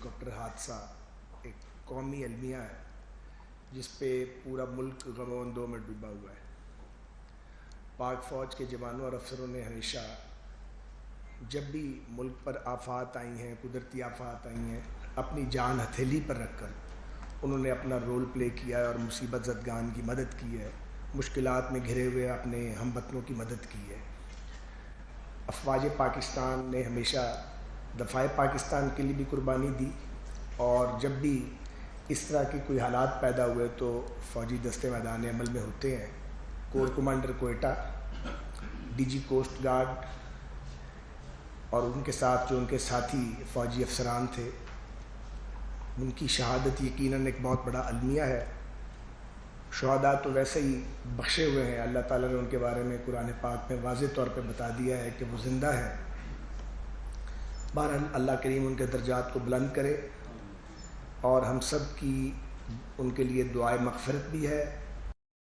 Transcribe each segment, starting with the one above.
Helicopter حادثہ ایک قومی المیہ ہے جس پہ پورا ملک غم و اندوہ میں ڈوبا ہوا ہے۔ پاک فوج کے جوانوں اور افسروں نے ہمیشہ جب بھی ملک پر آفات آئی ہیں، قدرتی آفات آئی ہیں، اپنی جان ہتھیلی پر رکھ کر انہوں نے اپنا رول پلے کیا ہے اور مصیبت زدگان کی مدد کی ہے، مشکلات میں گھرے ہوئے اپنے ہم وطنوں کی مدد کی ہے۔ افواج پاکستان نے ہمیشہ دفاع پاکستان کے لیے بھی قربانی دی، اور جب بھی اس طرح کی کوئی حالات پیدا ہوئے تو فوجی دستے میدان عمل میں ہوتے ہیں۔ Core commander Quetta, D G coast guard اور ان کے ساتھ جو ان کے ساتھی فوجی افسران تھے، ان کی شہادت یقیناً ایک بہت بڑا المیہ ہے۔ شہداء تو ویسے ہی بخشے ہوئے ہیں، اللہ تعالیٰ نے ان کے بارے میں قرآن پاک میں واضح طور پہ بتا دیا ہے کہ وہ زندہ ہے۔ بہرحال اللہ کریم ان کے درجات کو بلند کرے، اور ہم سب کی ان کے لیے دعائے مغفرت بھی ہے۔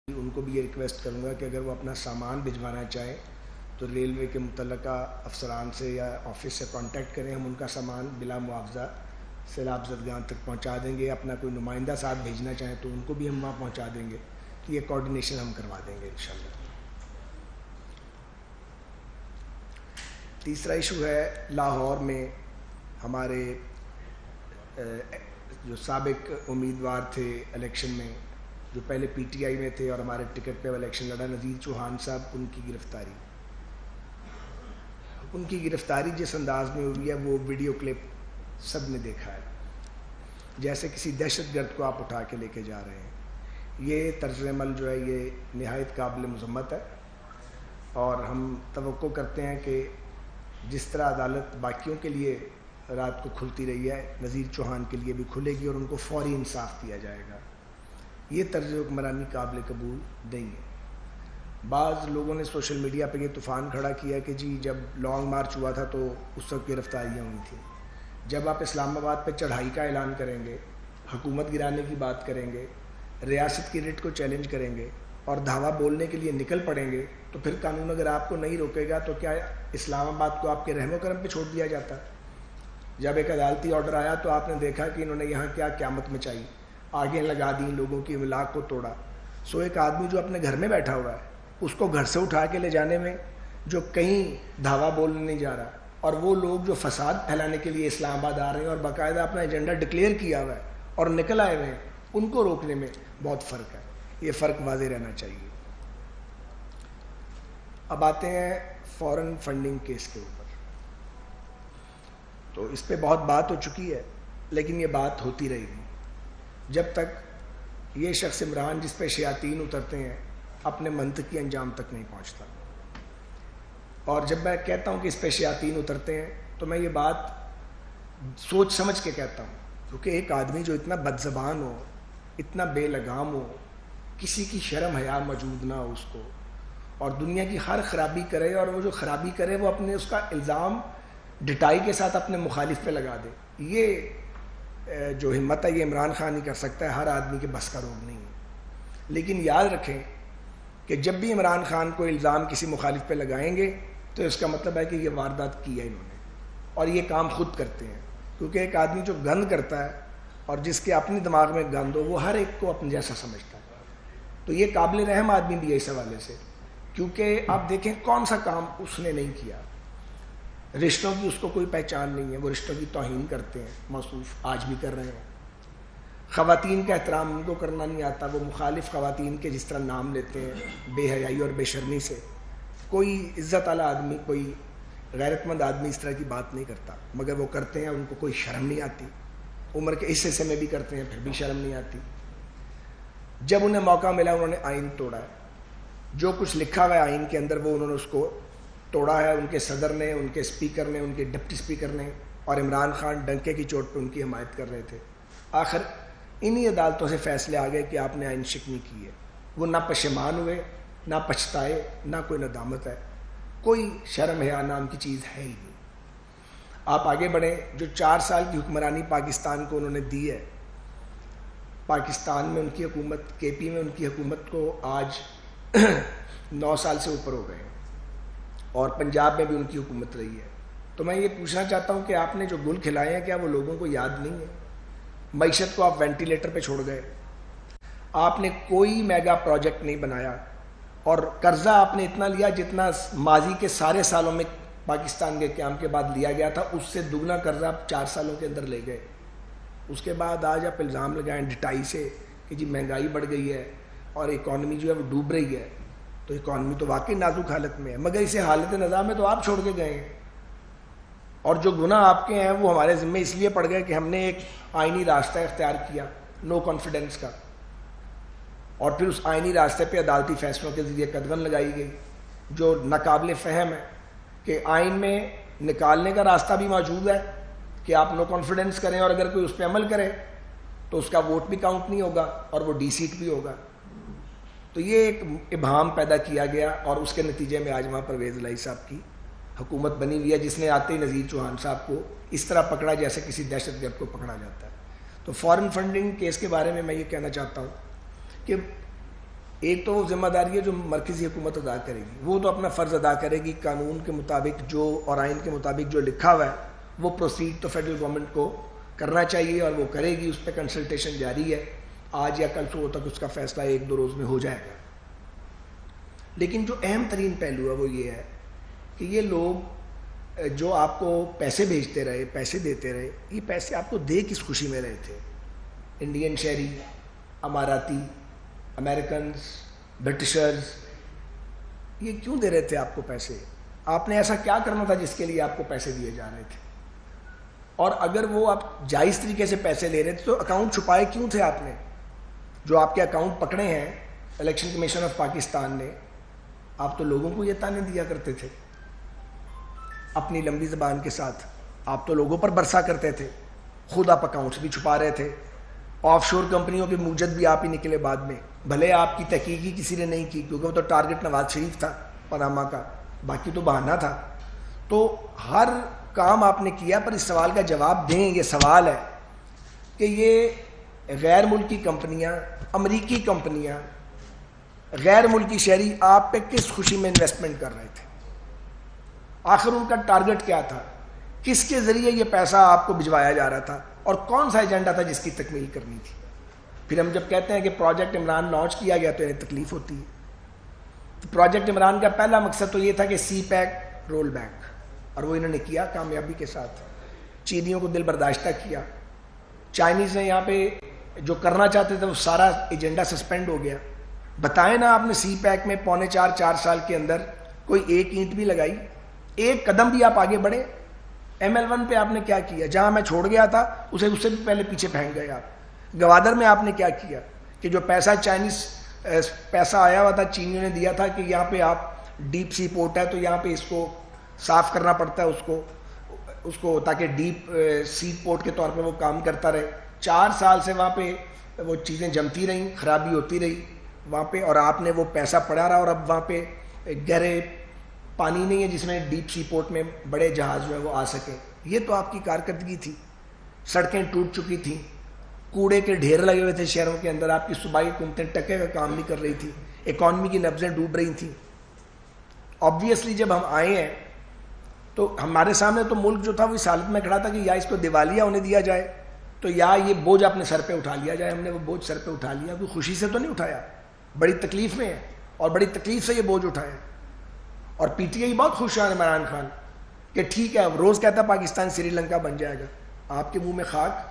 ان کو بھی یہ ریکویسٹ کروں گا کہ اگر وہ اپنا سامان بھجوانا چاہیں تو ریلوے کے متعلقہ افسران سے یا آفس سے کانٹیکٹ کریں، ہم ان کا سامان بلا معاوضہ سیلاب زدگان تک پہنچا دیں گے۔ اپنا کوئی نمائندہ ساتھ بھیجنا چاہیں تو ان کو بھی ہم وہاں پہنچا دیں گے، تو یہ کوارڈینیشن ہم کروا دیں گے انشاءاللہ۔ تیسرا ایشو ہے لاہور میں ہمارے جو سابق امیدوار تھے الیکشن میں، جو پہلے پی ٹی آئی میں تھے اور ہمارے ٹکٹ پہ الیکشن لڑا، نذیر چوہان صاحب، ان کی گرفتاری۔ ان کی گرفتاری جس انداز میں ہوئی ہے وہ ویڈیو کلپ سب نے دیکھا ہے، جیسے کسی دہشت گرد کو آپ اٹھا کے لے کے جا رہے ہیں۔ یہ طرز عمل جو ہے یہ نہایت قابل مذمت ہے، اور ہم توقع کرتے ہیں کہ جس طرح عدالت باقیوں کے لیے رات کو کھلتی رہی ہے، نذیر چوہان کے لیے بھی کھلے گی اور ان کو فوری انصاف دیا جائے گا۔ یہ طرز حکمرانی قابل قبول نہیں ہے۔ بعض لوگوں نے سوشل میڈیا پہ یہ طوفان کھڑا کیا کہ جی جب لانگ مارچ ہوا تھا تو اس وقت گرفتاریاں ہوئی تھیں۔ جب آپ اسلام آباد پہ چڑھائی کا اعلان کریں گے، حکومت گرانے کی بات کریں گے، ریاست کی ریٹ کو چیلنج کریں گے اور دھاوا بولنے کے لیے نکل پڑیں گے، تو پھر قانون اگر آپ کو نہیں روکے گا تو کیا اسلام آباد کو آپ کے رحم و کرم پہ چھوڑ دیا جاتا؟ جب ایک عدالتی آرڈر آیا تو آپ نے دیکھا کہ انہوں نے یہاں کیا قیامت مچائی، آگے لگا دی، لوگوں کی املاک کو توڑا۔ سو ایک آدمی جو اپنے گھر میں بیٹھا ہوا ہے، اس کو گھر سے اٹھا کے لے جانے میں، جو کہیں دھاوا بولنے نہیں جا رہا، اور وہ لوگ جو فساد پھیلانے کے لیے اسلام آباد آ رہے ہیں اور باقاعدہ اپنا ایجنڈا ڈکلیئر کیا ہوا ہے اور نکل آئے ہوئے ہیں، ان کو روکنے میں بہت فرق ہے۔ یہ فرق واضح رہنا چاہیے۔ اب آتے ہیں فورن فنڈنگ کیس کے اوپر۔ تو اس پہ بہت بات ہو چکی ہے، لیکن یہ بات ہوتی رہے گی جب تک یہ شخص عمران جس پہ شیاطین اترتے ہیں اپنے منطقی انجام تک نہیں پہنچتا۔ اور جب میں کہتا ہوں کہ اس پہ شیاطین اترتے ہیں تو میں یہ بات سوچ سمجھ کے کہتا ہوں، کیونکہ ایک آدمی جو اتنا بد زبان ہو، اتنا بے لگام ہو، کسی کی شرم حیا موجود نہ ہو اس کو، اور دنیا کی ہر خرابی کرے، اور وہ جو خرابی کرے وہ اپنے اس کا الزام ڈٹائی کے ساتھ اپنے مخالف پہ لگا دے، یہ جو ہمت ہے یہ عمران خان ہی کر سکتا ہے، ہر آدمی کے بس کا روگ نہیں ہے۔ لیکن یاد رکھیں کہ جب بھی عمران خان کو الزام کسی مخالف پہ لگائیں گے تو اس کا مطلب ہے کہ یہ واردات کی ہے انہوں نے، اور یہ کام خود کرتے ہیں، کیونکہ ایک آدمی جو گند کرتا ہے اور جس کے اپنے دماغ میں گند ہو وہ ہر ایک کو اپنے جیسا سمجھتا ہے۔ تو یہ قابل رحم آدمی بھی ہے اس حوالے سے، کیونکہ آپ دیکھیں کون سا کام اس نے نہیں کیا۔ رشتوں کی اس کو کوئی پہچان نہیں ہے، وہ رشتوں کی توہین کرتے ہیں، موصوف آج بھی کر رہے ہیں۔ خواتین کا احترام ان کو کرنا نہیں آتا، وہ مخالف خواتین کے جس طرح نام لیتے ہیں بے حیائی اور بے شرمی سے۔ کوئی عزت والا آدمی، کوئی غیرت مند آدمی اس طرح کی بات نہیں کرتا، مگر وہ کرتے ہیں، ان کو کوئی شرم نہیں آتی۔ عمر کے اس حصے میں بھی کرتے ہیں پھر بھی شرم نہیں آتی۔ جب انہیں موقع ملا انہوں نے آئین توڑا ہے، جو کچھ لکھا ہوا ہے آئین کے اندر وہ انہوں نے اس کو توڑا ہے، ان کے صدر نے، ان کے اسپیکر نے، ان کے ڈپٹی اسپیکر نے، اور عمران خان ڈنکے کی چوٹ پہ ان کی حمایت کر رہے تھے۔ آخر انہی عدالتوں سے فیصلے آ گئے کہ آپ نے آئین شکنی کی ہے، وہ نہ پشیمان ہوئے، نہ پچھتائے، نہ کوئی ندامت ہے، کوئی شرم حیا نام کی چیز ہے ہی نہیں۔ آپ آگے بڑھیں، جو 4 سال کی حکمرانی پاکستان کو انہوں نے دی ہے، پاکستان میں ان کی حکومت، کے پی میں ان کی حکومت کو آج 9 سال سے اوپر ہو گئے ہیں، اور پنجاب میں بھی ان کی حکومت رہی ہے۔ تو میں یہ پوچھنا چاہتا ہوں کہ آپ نے جو گل کھلائے ہیں کیا وہ لوگوں کو یاد نہیں ہے؟ معیشت کو آپ وینٹیلیٹر پہ چھوڑ گئے, آپ نے کوئی میگا پروجیکٹ نہیں بنایا, اور قرضہ آپ نے اتنا لیا جتنا ماضی کے سارے سالوں میں پاکستان کے قیام کے بعد لیا گیا تھا, اس سے دگنا قرضہ آپ 4 سالوں کے اندر لے گئے. اس کے بعد آج آپ الزام لگائیں ڈٹائی سے کہ جی مہنگائی بڑھ گئی ہے اور اکانومی جو ہے وہ ڈوب رہی ہے. تو اکانومی تو واقعی نازک حالت میں ہے, مگر اسے حالت نظام میں تو آپ چھوڑ کے گئے ہیں, اور جو گناہ آپ کے ہیں وہ ہمارے ذمہ اس لیے پڑ گئے کہ ہم نے ایک آئینی راستہ اختیار کیا نو کانفیڈنس کا, اور پھر اس آئینی راستے پہ عدالتی فیصلوں کے ذریعے قدغن لگائی گئی جو ناقابل فہم ہے کہ آئین میں نکالنے کا راستہ بھی موجود ہے کہ آپ نو کانفیڈنس کریں, اور اگر کوئی اس پہ عمل کرے تو اس کا ووٹ بھی کاؤنٹ نہیں ہوگا اور وہ ڈی سیٹ بھی ہوگا. تو یہ ایک ابہام پیدا کیا گیا, اور اس کے نتیجے میں آج وہاں پرویز الہی صاحب کی حکومت بنی ہوئی ہے, جس نے آتے ہی نذیر چوہان صاحب کو اس طرح پکڑا جیسے کسی دہشت گرد کو پکڑا جاتا ہے. تو فارن فنڈنگ کیس کے بارے میں یہ کہنا چاہتا ہوں کہ ایک تو وہ ذمہ داری ہے جو مرکزی حکومت ادا کرے گی, وہ تو اپنا فرض ادا کرے گی, قانون کے مطابق جو اور آئین کے مطابق جو لکھا ہوا ہے وہ پروسیڈ تو فیڈرل گورنمنٹ کو کرنا چاہیے, اور وہ کرے گی. اس پہ کنسلٹیشن جاری ہے, آج یا کل صبح تک اس کا فیصلہ 1-2 روز میں ہو جائے گا. لیکن جو اہم ترین پہلو ہے وہ یہ ہے کہ یہ لوگ جو آپ کو پیسے بھیجتے رہے, پیسے دیتے رہے, یہ پیسے آپ کو دے کس خوشی میں رہے تھے؟ انڈین شہری, اماراتی, امریکنز, برٹشرز, یہ کیوں دے رہے تھے آپ کو پیسے؟ آپ نے ایسا کیا کرنا تھا جس کے لیے آپ کو پیسے دیے جا رہے تھے؟ اور اگر وہ آپ جائز طریقے سے پیسے لے رہے تھے تو اکاؤنٹ چھپائے کیوں تھے آپ نے؟ جو آپ کے اکاؤنٹ پکڑے ہیں الیکشن کمیشن آف پاکستان نے, آپ تو لوگوں کو یہ تانے دیا کرتے تھے اپنی لمبی زبان کے ساتھ, آپ تو لوگوں پر برسا کرتے تھے, خود آپ اکاؤنٹس بھی چھپا رہے تھے, آف شور کمپنیوں کے موجد بھی آپ ہی نکلے بعد میں, بھلے آپ کی تحقیق ہی کسی نے نہیں کی کیونکہ وہ تو ٹارگٹ نواز شریف تھا پاناما کا, باقی تو بہانہ تھا. تو ہر کام آپ نے کیا, پر اس سوال کا جواب دیں. یہ سوال ہے کہ یہ غیر ملکی کمپنیاں, امریکی کمپنیاں, غیر ملکی شہری آپ پہ کس خوشی میں انویسٹمنٹ کر رہے تھے؟ آخر ان کا ٹارگٹ کیا تھا؟ کس کے ذریعے یہ پیسہ آپ کو بھجوایا جا رہا تھا, اور کون سا ایجنڈا تھا جس کی تکمیل کرنی تھی؟ پھر ہم جب کہتے ہیں کہ پروجیکٹ عمران لانچ کیا گیا تو انہیں تکلیف ہوتی ہے. تو پروجیکٹ عمران کا پہلا مقصد تو یہ تھا کہ سی پیک رول بیک, اور وہ انہوں نے کیا کامیابی کے ساتھ. چینیوں کو دل برداشتہ کیا, چائنیز نے یہاں پہ جو کرنا چاہتے تھے وہ سارا ایجنڈا سسپینڈ ہو گیا. بتائیں نا آپ نے سی پیک میں 4.25 سال کے اندر کوئی ایک اینٹ بھی لگائی, ایک قدم بھی آپ آگے بڑھے؟ ML1 پہ آپ نے کیا کیا؟ جہاں میں چھوڑ گیا تھا اس سے بھی پہلے پیچھے پھینک گئے آپ. گوادر میں آپ نے کیا کیا کہ جو پیسہ چائنیز پیسہ آیا ہوا تھا, چینیوں نے دیا تھا کہ یہاں پہ آپ ڈیپ سی پورٹ ہے تو یہاں پہ اس کو صاف کرنا پڑتا ہے اس کو تاکہ ڈیپ سی پورٹ کے طور پہ وہ کام کرتا رہے. 4 سال سے وہاں پہ وہ چیزیں جمتی رہیں, خرابی ہوتی رہی وہاں پہ, اور آپ نے وہ پیسہ پڑا رہا, اور اب وہاں پہ گہرے پانی نہیں ہے جس میں ڈیپ سی پورٹ میں بڑے جہاز جو ہے وہ آ سکیں. یہ تو آپ کی کارکردگی تھی. سڑکیں ٹوٹ چکی تھیں, کوڑے کے ڈھیر لگے ہوئے تھے شہروں کے اندر, آپ کی صوبائی حکومتیں ٹکے کا کام نہیں کر رہی تھی, اکانومی کی نبضیں ڈوب رہی تھیں. آبویسلی جب ہم آئے ہیں تو ہمارے سامنے تو ملک جو تھا وہ اس حالت میں کھڑا تھا کہ یا اس کو دیوالیہ ہونے دیا جائے تو یا یہ بوجھ اپنے سر پہ اٹھا لیا جائے. ہم نے وہ بوجھ سر پہ اٹھا لیا, کوئی خوشی سے تو نہیں اٹھایا, بڑی تکلیف میں ہے اور بڑی تکلیف سے یہ بوجھ اٹھایا. اور پی ٹی آئی بہت خوش ہے عمران خان کہ ٹھیک ہے, روز کہتا ہے پاکستان سری لنکا بن جائے گا. آپ کے منہ میں خاک,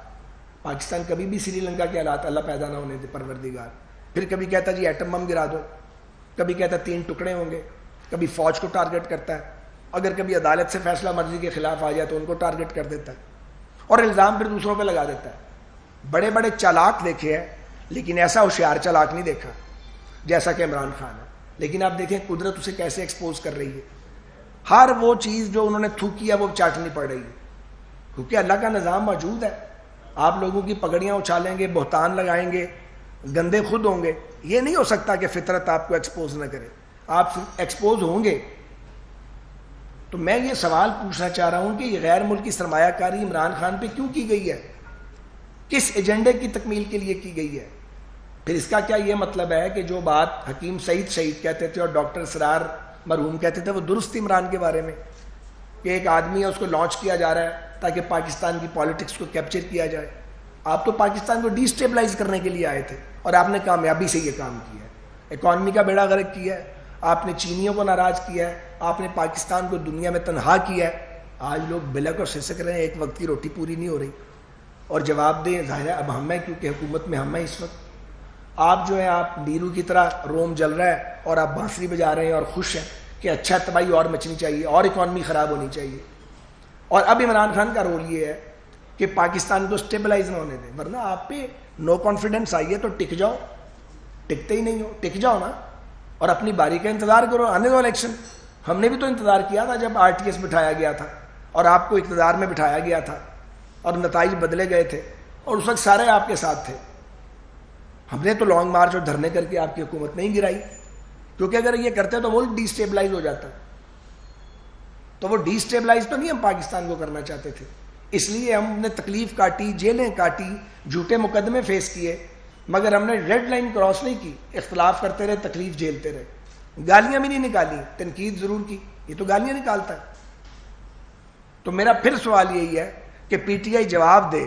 پاکستان کبھی بھی سری لنکا کے حالات اللہ پیدا نہ ہونے دے پروردگار. پھر کبھی کہتا جی ایٹم بم گرا دو, کبھی کہتا 3 ٹکڑے ہوں گے, کبھی فوج کو ٹارگٹ کرتا ہے, اگر کبھی عدالت سے فیصلہ مرضی کے خلاف آ جائے تو ان کو ٹارگٹ کر دیتا ہے, اور الزام پھر دوسروں پہ لگا دیتا ہے. بڑے بڑے چالاک دیکھے ہیں لیکن ایسا ہوشیار چالاک نہیں دیکھا جیسا کہ عمران خان ہے. لیکن آپ دیکھیں قدرت اسے کیسے ایکسپوز کر رہی ہے. ہر وہ چیز جو انہوں نے تھوکی ہے وہ چاٹنی پڑ رہی ہے, کیونکہ اللہ کا نظام موجود ہے. آپ لوگوں کی پگڑیاں اچھالیں گے, بہتان لگائیں گے, گندے خود ہوں گے, یہ نہیں ہو سکتا کہ فطرت آپ کو ایکسپوز نہ کرے. آپ ایکسپوز ہوں گے. تو میں یہ سوال پوچھنا چاہ رہا ہوں کہ یہ غیر ملکی سرمایہ کاری عمران خان پہ کیوں کی گئی ہے, کس ایجنڈے کی تکمیل کے لیے کی گئی ہے؟ پھر اس کا کیا یہ مطلب ہے کہ جو بات حکیم سعید شہید کہتے تھے اور ڈاکٹر اسرار مرحوم کہتے تھے وہ درست عمران کے بارے میں؟ کہ ایک آدمی ہے اس کو لانچ کیا جا رہا ہے تاکہ پاکستان کی پالیٹکس کو کیپچر کیا جائے. آپ تو پاکستان کو ڈی اسٹیبلائز کرنے کے لیے آئے تھے اور آپ نے کامیابی سے یہ کام کیا ہے. اکانومی کا بیڑا غرق کیا ہے, آپ نے چینیوں کو ناراض کیا ہے, آپ نے پاکستان کو دنیا میں تنہا کیا ہے. آج لوگ بلک اور سسک رہے ہیں, ایک وقت کی روٹی پوری نہیں ہو رہی. اور جواب دیں, ظاہر ہے اب ہم ہیں, کیونکہ حکومت میں ہم ہیں اس وقت. آپ جو ہیں آپ نیرو کی طرح روم جل رہا ہے اور آپ بانسری بجا رہے ہیں اور خوش ہیں کہ اچھا تباہی اور مچنی چاہیے اور اکانومی خراب ہونی چاہیے. اور اب عمران خان کا رول یہ ہے کہ پاکستان کو اسٹیبلائز نہ ہونے دیں, ورنہ آپ پہ نو کانفیڈنس آئی ہے تو ٹک جاؤ. ٹکتے ہی نہیں ہو, ٹک جاؤ نا اور اپنی باری کا انتظار کرو. آنے دو الیکشن. ہم نے بھی تو انتظار کیا تھا جب آر ٹی ایس بٹھایا گیا تھا اور آپ کو اقتدار میں بٹھایا گیا تھا اور نتائج بدلے گئے تھے اور اس وقت سارے آپ کے ساتھ تھے. ہم نے تو لانگ مارچ اور دھرنے کر کے آپ کی حکومت نہیں گرائی, کیونکہ اگر یہ کرتے تو ملک ڈی اسٹیبلائز ہو جاتا. تو وہ ڈی اسٹیبلائز تو نہیں ہم پاکستان کو کرنا چاہتے تھے. اس لیے ہم نے تکلیف کاٹی, جیلیں کاٹی, جھوٹے مقدمے فیس کیے, مگر ہم نے ریڈ لائن کراس نہیں کی. اختلاف کرتے رہے, تکلیف جھیلتے رہے, گالیاں بھی نہیں نکالی, تنقید ضرور کی. یہ تو گالیاں نکالتا ہے. تو میرا پھر سوال یہی ہے کہ پی ٹی آئی جواب دے,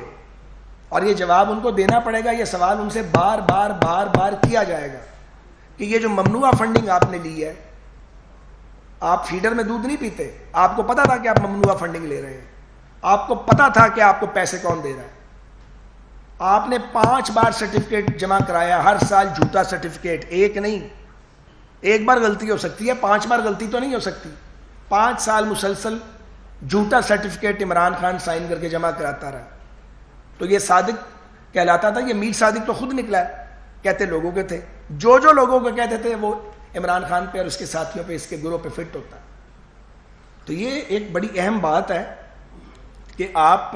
اور یہ جواب ان کو دینا پڑے گا. یہ سوال ان سے بار بار بار بار کیا جائے گا کہ یہ جو ممنوعہ فنڈنگ آپ نے لی ہے, آپ فیڈر میں دودھ نہیں پیتے, آپ کو پتا تھا کہ آپ ممنوعہ فنڈنگ لے رہے ہیں, آپ کو پتا تھا کہ آپ کو پیسے کون دے رہا ہے. آپ نے 5 بار سرٹیفکیٹ جمع کرایا, ہر سال جھوٹا سرٹیفکیٹ, ایک نہیں. ایک بار غلطی ہو سکتی ہے, 5 بار غلطی تو نہیں ہو سکتی. 5 سال مسلسل جھوٹا سرٹیفکیٹ عمران خان سائن کر کے جمع کراتا رہا. تو یہ صادق کہلاتا تھا. یہ میر صادق تو خود نکلا ہے, کہتے لوگوں کے تھے. جو لوگوں کو کہتے تھے وہ عمران خان پہ اور اس کے ساتھیوں پہ, اس کے گروہ پہ فٹ ہوتا. تو یہ ایک بڑی اہم بات ہے کہ آپ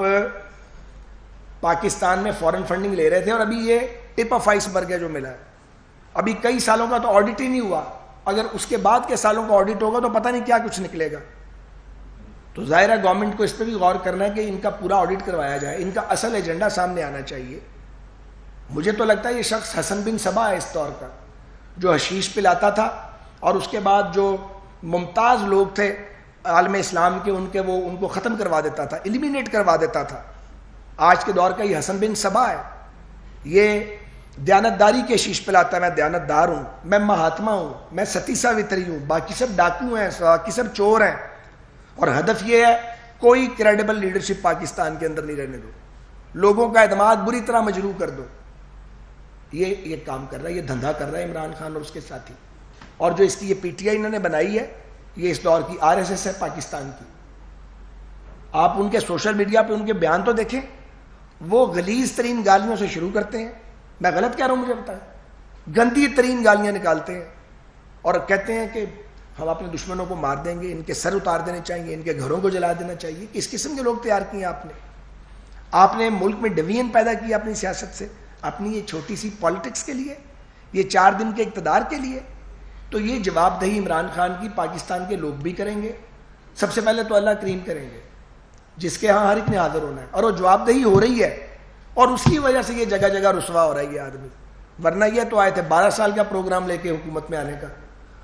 پاکستان میں فورن فنڈنگ لے رہے تھے اور ابھی یہ ٹپ آف آئس برگ ہے جو ملا ہے. ابھی کئی سالوں کا تو آڈٹ ہی نہیں ہوا. اگر اس کے بعد کے سالوں کا آڈٹ ہوگا تو پتہ نہیں کیا کچھ نکلے گا. تو ظاہر ہے گورنمنٹ کو اس پہ بھی غور کرنا ہے کہ ان کا پورا آڈٹ کروایا جائے, ان کا اصل ایجنڈا سامنے آنا چاہیے. مجھے تو لگتا ہے یہ شخص حسن بن صبا ہے اس دور کا, جو حشیش پلاتا تھا اور اس کے بعد جو ممتاز لوگ تھے عالم اسلام کے, ان کو ختم کروا دیتا تھا, ایلیمینیٹ کروا دیتا تھا. آج کے دور کا یہ حسن بن صبا ہے. یہ دیانتداری کے شیش پلاتا ہے, میں دیانتدار ہوں, میں مہاتما ہوں, میں ستی ساوتری ہوں, باقی سب ڈاکو ہیں, باقی سب چور ہیں. اور ہدف یہ ہے کوئی کریڈیبل لیڈرشپ پاکستان کے اندر نہیں رہنے دو, لوگوں کا اعتماد بری طرح مجروح کر دو. یہ کام کر رہا ہے, یہ دھندا کر رہا ہے عمران خان اور اس کے ساتھی. اور جو اس کی یہ پی ٹی آئی انہوں نے بنائی ہے, یہ اس دور کی آر ایس ایس ہے پاکستان کی. آپ ان کے سوشل میڈیا پہ ان کے بیان تو دیکھیں, وہ غلیظ ترین گالیوں سے شروع کرتے ہیں. میں غلط کہہ رہا ہوں مجھے بتائیں, گندی ترین گالیاں نکالتے ہیں اور کہتے ہیں کہ ہم اپنے دشمنوں کو مار دیں گے, ان کے سر اتار دینے چاہیے, ان کے گھروں کو جلا دینا چاہیے. کس قسم کے لوگ تیار کیے آپ نے ملک میں ڈویژن پیدا کی اپنی سیاست سے, اپنی یہ چھوٹی سی پالیٹکس کے لیے, یہ 4 دن کے اقتدار کے لیے. تو یہ جواب دہی عمران خان کی پاکستان کے لوگ بھی کریں گے. سب سے پہلے تو اللہ کریم کریں گے, جس کے ہاں ہر ایک نے حاضر ہونا ہے. اور وہ جواب دہی ہو رہی ہے اور اس کی وجہ سے یہ جگہ جگہ رسوا ہو رہا ہے یہ آدمی. ورنہ یہ تو آئے تھے 12 سال کا پروگرام لے کے حکومت میں آنے کا,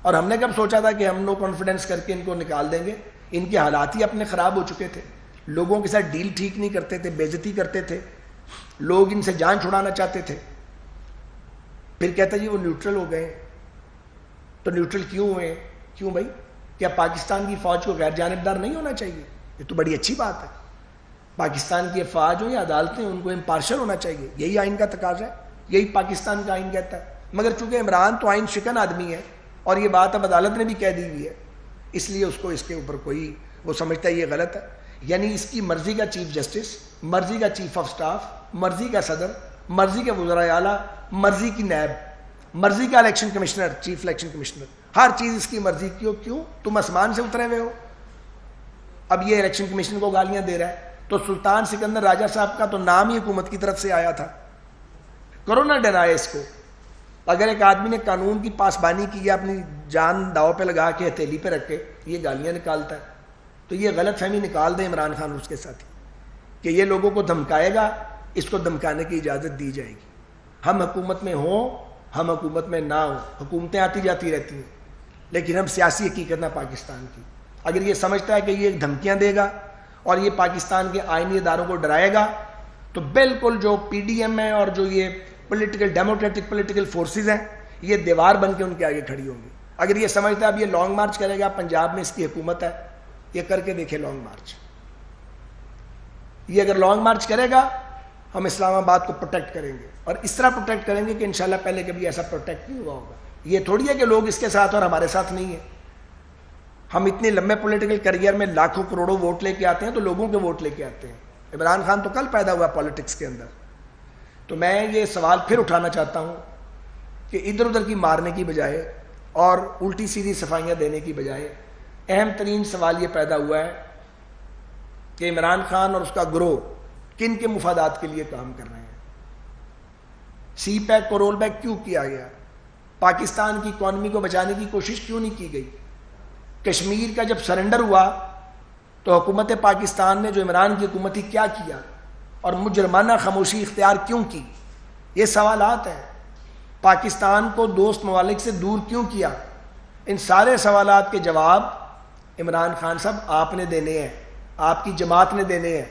اور ہم نے کب سوچا تھا کہ ہم نو کانفیڈنس کر کے ان کو نکال دیں گے. ان کے حالات ہی اپنے خراب ہو چکے تھے, لوگوں کے ساتھ ڈیل ٹھیک نہیں کرتے تھے, بے عزتی کرتے تھے, لوگ ان سے جان چھڑانا چاہتے تھے. پھر کہتا جی وہ نیوٹرل ہو گئے. تو نیوٹرل کیوں ہوئے؟ کیوں بھائی؟ کیا پاکستان کی فوج کو غیر جانبدار نہیں ہونا چاہیے؟ یہ تو بڑی اچھی بات ہے. پاکستان کی فوج ہو یا عدالتیں, ان کو امپارشل ہونا چاہیے. یہی آئین کا تقاضا ہے, یہی پاکستان کا آئین کہتا ہے. مگر چونکہ عمران تو آئین شکن آدمی ہے اور یہ بات اب عدالت نے بھی کہہ دی ہوئی ہے, اس لیے اس کو اس کے اوپر کوئی, وہ سمجھتا ہے یہ غلط ہے. یعنی اس کی مرضی کا چیف جسٹس, مرضی کا چیف آف سٹاف, مرضی کا صدر, مرضی کے وزراء اعلیٰ, مرضی کی نیب, مرضی کا election commissioner, chief election commissioner, ہر چیز اس کی مرضی کی ہو. کیوں؟ تم آسمان سے اترے ہوئے ہو. اب یہ الیکشن کمیشن کو گالیاں دے رہا ہے, تو سلطان سکندر راجہ صاحب کا تو نام ہی حکومت کی طرف سے آیا تھا. کرو نہ ڈرائے اس کو. اگر ایک آدمی نے قانون کی پاسبانی کی ہے, اپنی جان داؤ پہ لگا کے ہتھیلی پہ رکھ کے یہ گالیاں نکالتا ہے, تو یہ غلط فہمی نکال دیں عمران خان اور اس کے ساتھی کہ یہ لوگوں کو دھمکائے گا, اس کو دھمکانے کی اجازت دی جائے گی. ہم حکومت میں ہوں, ہم حکومت میں نہ ہوں, حکومتیں آتی جاتی رہتی ہیں, لیکن ہم سیاسی حقیقت نہ پاکستان کی. اگر یہ سمجھتا ہے کہ یہ دھمکیاں دے گا اور یہ پاکستان کے آئینی اداروں کو ڈرائے گا تو بالکل جو پی ڈی ایم ہے اور جو یہ پولیٹیکل ڈیموکریٹک پولیٹیکل فورسز ہیں یہ دیوار بن کے ان کے آگے کھڑی ہوں گی. اگر یہ سمجھتا ہے اب یہ لانگ مارچ کرے گا, پنجاب میں اس کی حکومت ہے, یہ کر کے دیکھے لانگ مارچ. یہ اگر لانگ مارچ کرے گا ہم اسلام آباد کو پروٹیکٹ کریں گے, اور اس طرح پروٹیکٹ کریں گے کہ انشاءاللہ پہلے کبھی ایسا پروٹیکٹ نہیں ہوا ہوگا. یہ تھوڑی ہے کہ لوگ اس کے ساتھ اور ہمارے ساتھ نہیں ہیں. ہم اتنے لمبے پولیٹیکل کیریئر میں لاکھوں کروڑوں ووٹ لے کے آتے ہیں تو لوگوں کے ووٹ لے کے آتے ہیں. عمران خان تو کل پیدا ہوا پالیٹکس کے اندر. تو میں یہ سوال پھر اٹھانا چاہتا ہوں کہ ادھر ادھر کی مارنے کی بجائے اور الٹی سیدھی صفائیاں دینے کی بجائے اہم ترین سوال یہ پیدا ہوا ہے کہ عمران خان اور اس کا گروہ کن کے مفادات کے لیے کام کر رہے ہیں. سی پیک کو رول بیک کیوں کیا گیا؟ پاکستان کی اکانومی کو بچانے کی کوشش کیوں نہیں کی گئی؟ کشمیر کا جب سرنڈر ہوا تو حکومت پاکستان نے جو عمران کی حکومت تھی کیا کیا اور مجرمانہ خاموشی اختیار کیوں کی؟ یہ سوالات ہیں. پاکستان کو دوست ممالک سے دور کیوں کیا؟ ان سارے سوالات کے جواب عمران خان صاحب آپ نے دینے ہیں, آپ کی جماعت نے دینے ہیں.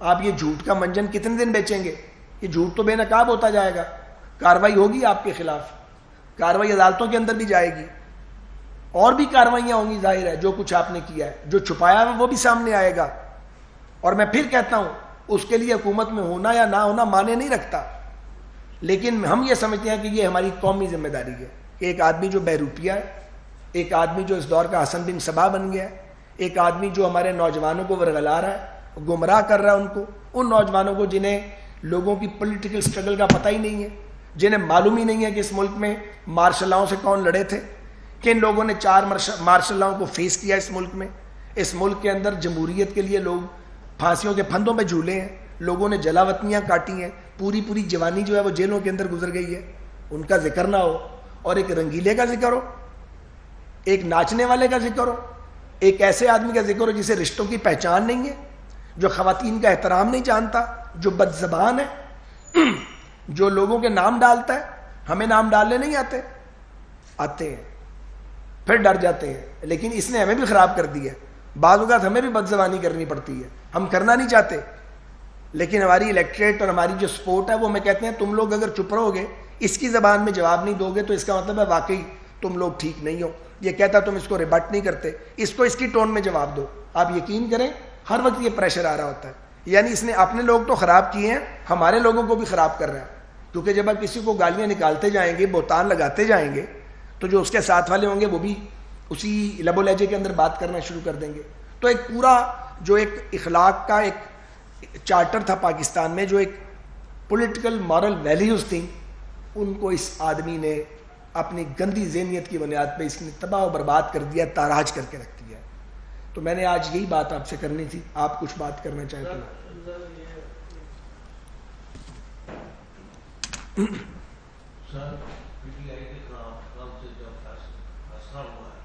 آپ یہ جھوٹ کا منجن کتنے دن بیچیں گے؟ یہ جھوٹ تو بے نقاب ہوتا جائے گا. کارروائی ہوگی آپ کے خلاف, کارروائی عدالتوں کے اندر بھی جائے گی, اور بھی کارروائیاں ہوں گی. ظاہر ہے جو کچھ آپ نے کیا ہے, جو چھپایا ہے وہ بھی سامنے آئے گا. اور میں پھر کہتا ہوں اس کے لیے حکومت میں ہونا یا نہ ہونا معنی نہیں رکھتا, لیکن ہم یہ سمجھتے ہیں کہ یہ ہماری قومی ذمہ داری ہے کہ ایک آدمی جو بہروپیہ ہے, ایک آدمی جو اس دور کا حسن بن صبا بن گیا ہے, ایک آدمی جو ہمارے نوجوانوں کو ورغلا رہا ہے, گمراہ کر رہا ہے ان کو, ان نوجوانوں کو جنہیں لوگوں کی پولیٹیکل سٹرگل کا پتہ ہی نہیں ہے, جنہیں معلوم ہی نہیں ہے کہ اس ملک میں مارشل لاؤں سے کون لڑے تھے, کن لوگوں نے 4 مارشل لاؤں کو فیس کیا اس ملک میں. اس ملک کے اندر جمہوریت کے لیے لوگ پھانسیوں کے پھندوں پہ جھولے ہیں, لوگوں نے جلاوطنیاں کاٹی ہیں, پوری جوانی جو ہے وہ جیلوں کے اندر گزر گئی ہے. ان کا ذکر نہ ہو اور ایک رنگیلے کا ذکر ہو, ایک ناچنے والے کا ذکر ہو, ایک ایسے آدمی کا ذکر ہو جسے رشتوں کی پہچان نہیں ہے, جو خواتین کا احترام نہیں جانتا, جو بد زبان ہے, جو لوگوں کے نام ڈالتا ہے. ہمیں نام ڈالنے نہیں آتے ہیں پھر ڈر جاتے ہیں, لیکن اس نے ہمیں بھی خراب کر دیا ہے. بعض اوقات ہمیں بھی بد زبانی کرنی پڑتی ہے, ہم کرنا نہیں چاہتے, لیکن ہماری الیکٹریٹ اور ہماری جو سپورٹ ہے وہ ہمیں کہتے ہیں تم لوگ اگر چپ رہو گے, اس کی زبان میں جواب نہیں دو گے تو اس کا مطلب ہے واقعی تم لوگ ٹھیک نہیں ہو. یہ کہتا تم اس کو ریبٹ نہیں کرتے, اس کو اس کی ٹون میں جواب دو. آپ یقین کریں ہر وقت یہ پریشر آ رہا ہوتا ہے. یعنی اس نے اپنے لوگ تو خراب کیے ہیں, ہمارے لوگوں کو بھی خراب کر رہا ہے. کیونکہ جب آپ کسی کو گالیاں نکالتے جائیں گے, بہتان لگاتے جائیں گے, تو جو اس کے ساتھ والے ہوں گے وہ بھی اسی لب و لہجے کے اندر بات کرنا شروع کر دیں گے. تو ایک پورا جو ایک اخلاق کا ایک چارٹر تھا پاکستان میں, جو ایک پولیٹیکل مورل ویلیوز تھیں, ان کو اس آدمی نے اپنی گندی ذہنیت کی بنیاد پہ اس نے تباہ و برباد کر دیا, تاراج کر کے رکھ دیا. تو میں نے آج یہی بات آپ سے کرنی تھی. آپ کچھ بات کرنا چاہیں تو سر پی ٹی آئی کے خلاف کل سے جب فیصلہ ہوا ہے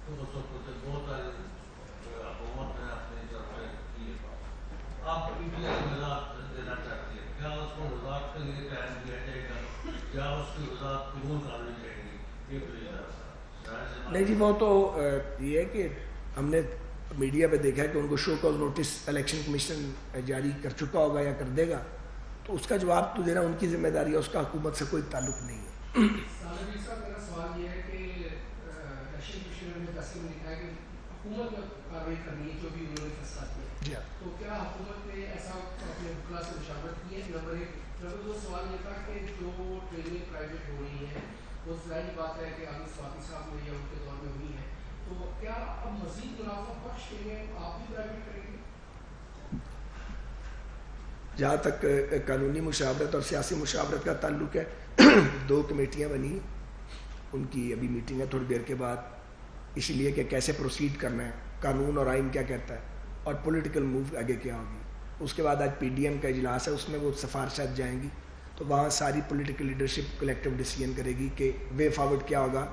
تو اس وقت بہت سارے حکومت نے اپنے طرف کیے. آپ پی ٹی آئی وضاحت دینا چاہتے ہیں, کیا اس کو وضاحت کے لیے ٹائم دیا جائے گا, کیا اس کی وضاحت قبول کرنی چاہیے؟ یہ نہیں جی, وہ تو یہ ہے کہ ہم نے میڈیا پہ دیکھا ہے کہ ان کو show cause notice election commission جاری کر چکا ہوگا یا کر دے گا, تو اس کا جواب تو دینا ان کی ذمہ داری ہے, اس کا حکومت سے کوئی تعلق نہیں ہے. میرا سوال یہ ہے کہ الیکشن کمیشن نے فیصلے میں لکھا ہے کہ حکومت میں کارروائی کرنی ہے جو بھی انہوں نے فیصلہ کیا, تو کیا حکومت نے ایسا اپنے وکلا سے مشاورت کی ہے؟ نمبر 1. نمبر 2 سوال یہ تھا کہ جو ٹرینیں پرائیویٹ ہو رہی ہیں وہ ظاہری بات ہے کہ آگے سواتی صاحب میں یا ان کے دور میں ہوئی ہے, تو کیا اب مزید منافع بخش کے لیے آپ بھی پرائیویٹ کریں گے؟ جہاں تک قانونی مشاورت اور سیاسی مشاورت کا تعلق ہے, 2 کمیٹیاں بنی, ان کی ابھی میٹنگ ہے تھوڑی دیر کے بعد, اس لیے کہ کیسے پروسیڈ کرنا ہے, قانون اور آئین کیا کہتا ہے, اور پولیٹیکل موو آگے کیا ہوگی. اس کے بعد آج پی ڈی ایم کا اجلاس ہے, اس میں وہ سفارشات جائیں گی, تو وہاں ساری پولیٹیکل لیڈرشپ کلیکٹیو ڈیسیژن کرے گی کہ وے فارورڈ کیا ہوگا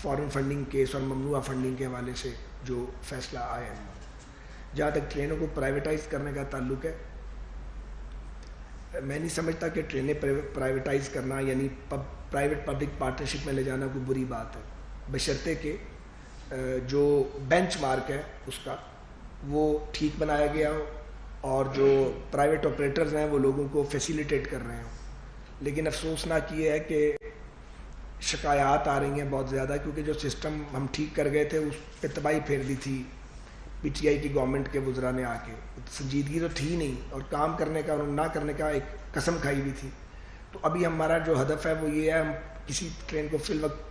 فارن فنڈنگ کیس اور ممنوعہ فنڈنگ کے حوالے سے جو فیصلہ آیا ہے. جہاں تک ٹرینوں کو پرائیویٹائز کرنے کا تعلق ہے, میں نہیں سمجھتا کہ ٹرینیں پرائیویٹائز کرنا یعنی پرائیویٹ پبلک پارٹنرشپ میں لے جانا کوئی بری بات ہے, بشرطے کہ جو بینچ مارک ہے اس کا وہ ٹھیک بنایا گیا ہو اور جو پرائیویٹ آپریٹرز ہیں وہ لوگوں کو فیسیلیٹیٹ کر رہے ہوں. لیکن افسوسناک یہ ہے کہ شکایات آ رہی ہیں بہت زیادہ, کیونکہ جو سسٹم ہم ٹھیک کر گئے تھے اس پہ تباہی پھیر دی تھی پی ٹی آئی کی گورنمنٹ کے وزراء نے آ کے. سنجیدگی تو تھی نہیں, اور کام کرنے کا اور نہ کرنے کا ایک قسم کھائی ہوئی تھی. تو ابھی ہمارا جو ہدف ہے وہ یہ ہے, ہم کسی ٹرین کو فی الوقت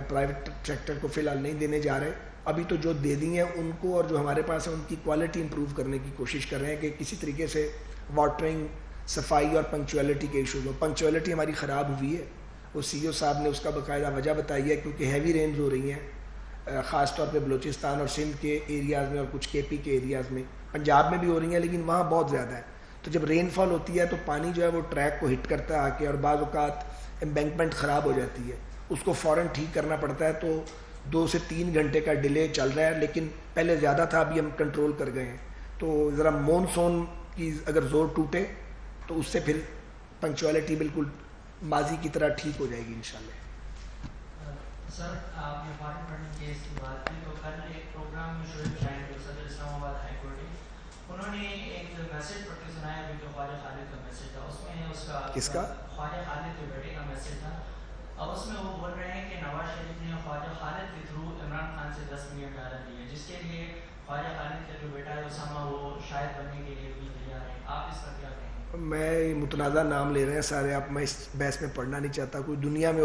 پرائیویٹ سیکٹر کو فی الحال نہیں دینے جا رہے. ابھی تو جو دے دی ہیں ان کو اور جو ہمارے پاس ہے ان کی کوالٹی امپروو کرنے کی کوشش کر رہے ہیں کہ کسی طریقے سے واٹرنگ, صفائی اور پنکچویلٹی کے ایشوز ہوں. پنکچویلٹی ہماری خراب ہوئی ہے, وہ سی او صاحب نے اس کا باقاعدہ وجہ بتائی ہے, کیونکہ ہیوی رینز ہو رہی ہیں خاص طور پہ بلوچستان اور سندھ کے ایریاز میں اور کچھ کے پی کے ایریاز میں. پنجاب میں بھی ہو رہی ہیں لیکن وہاں بہت زیادہ ہے. تو جب رین فال ہوتی ہے تو پانی جو ہے وہ ٹریک کو ہٹ کرتا ہے آ کے, اور بعض اوقات امبینکمنٹ خراب ہو جاتی ہے, اس کو فوراً ٹھیک کرنا پڑتا ہے. تو 2 سے 3 گھنٹے کا ڈیلے چل رہا ہے, لیکن پہلے زیادہ تھا, ابھی ہم کنٹرول کر گئے ہیں. تو ذرا مونسون کی اگر زور ٹوٹے تو اس سے پھر پنکچویلٹی بالکل ماضی کی طرح ٹھیک ہو جائے گی انشاءاللہ. سر آپ نے فارم پڑھنے کیس کی بات کی, تو کل ایک پروگرام میں شعیب شاہین جو صدر اسلام آباد ہائی کورٹ ہے, انہوں نے ایک میسج پڑھ کے سنایا جو کہ خواجہ خالد کا میسج تھا. اس میں اس کا کس کا؟ خواجہ خالد کے بیٹے کا میسج تھا. اب اس میں وہ بول رہے ہیں کہ نواز شریف نے خواجہ خالد کے تھرو عمران خان سے $10 ملین لیے, جس کے لیے خواجہ خالد کا جو بیٹا ہے اسامہ وہ شاہد بننے کے لیے بھی تیار ہے. آپ اس پر کیا کہیں گے؟ میں متنازع نام لے رہے ہیں سارے آپ, میں اس بحث میں پڑھنا نہیں چاہتا. کوئی دنیا میں